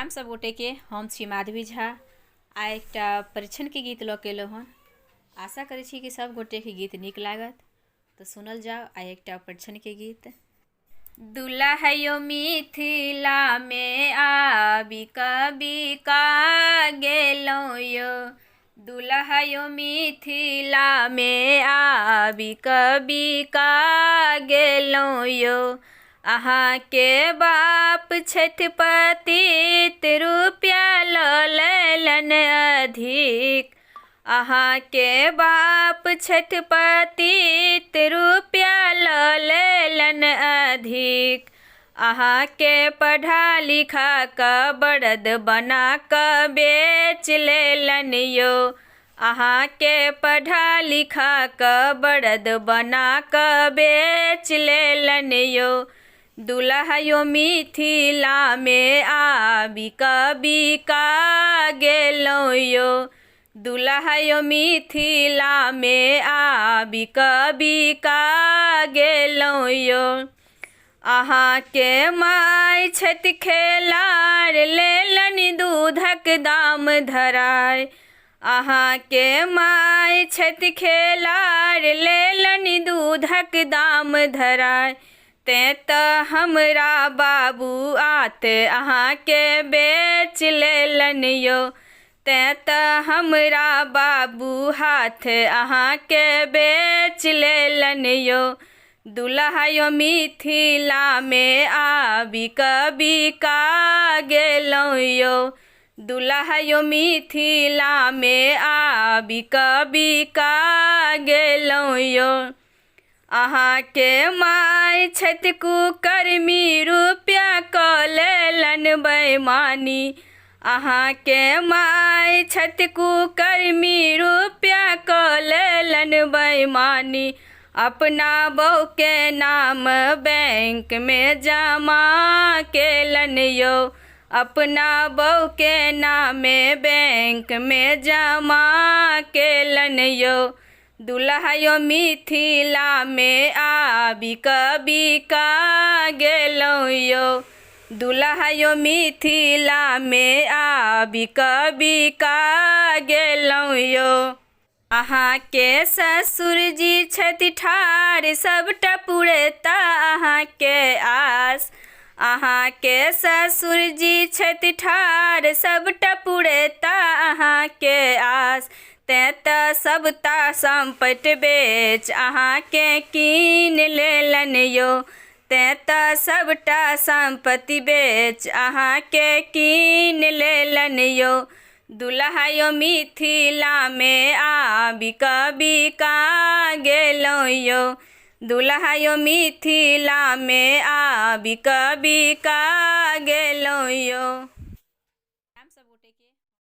हम सब गोटे के हम छी माधवी झा आ एकटा परीक्षण के गीत लऽ के हन। आशा करै छी कि सब गोटे के गीत नीक लागत, तो सुनल जाओ आ एकटा परीक्षण के गीत। दुल्हा मिथिला में आबि कभी का गेलौं यो, दुल्हा मिथिला में आबि कभी का गेलौं यो। अहाँ के बाप छथि पतित रुपया लऽ लेलन अधिक, अहाँ के बाप छथि पतित रुपया लऽ लेलन अधिक। अहाँ के पढ़ा लिखा कऽ बरद बना कऽ बेच लेलन यो, अहाँ के पढ़ा लिखा कऽ बरद बना कऽ बेच लेलन यो। दुल्हा मिथिला में आबि कभी का गेलौं यो, दुल्हा मिथिला में आबि कभी का गेलौं यो। अहाँ के माय छथि खेलार लेलन दूधक दाम धराय, अहाँ के माय छथि खेलार लेलन दूधक दाम धराय। तें तऽ हमरा बाबू आत अहाँ के बेच लेलन यो, तें तऽ हमरा बाबू हाथ अहाँ के बेच लेलन यो। दुल्हा मिथिला में आबि कभी का गेलौं यो, दुल्हा मिथिला में आबि कभी का गेलौं यो। अहाँ के माय छथि कुकर्मी रुपया कऽ लेलन बेईमानी, अहाँ के माय छथि कुकर्मी रुपया कऽ लेलन बेईमानी। अपना बहू के नाम बैंक में जमा केलन यो, अपना बहू के नामे बैंक में जमा केलन यो। दुल्हा मिथिला में आबि कभी का गेलौं यो, दुल्हा मिथिला में आबि कभी का गेलौं यो। अहाँ के ससुर जी छथि ठाढ़ सबटा पुरेता अहाँ के आस, अहाँ के ससुर जी छथि ठाढ़ सबटा पुरेता अहाँ के आस। तें तऽ सबटा संपत्ति बेच अहाँ के कीन लेलन यो, तें तऽ सबटा संपत्ति बेच अहाँ के कीन लेलन यो। दुल्हा मिथिला में आबि कभी का गेलौं यो, दुल्हा मिथिला में आबि कभी का गेलौं यो।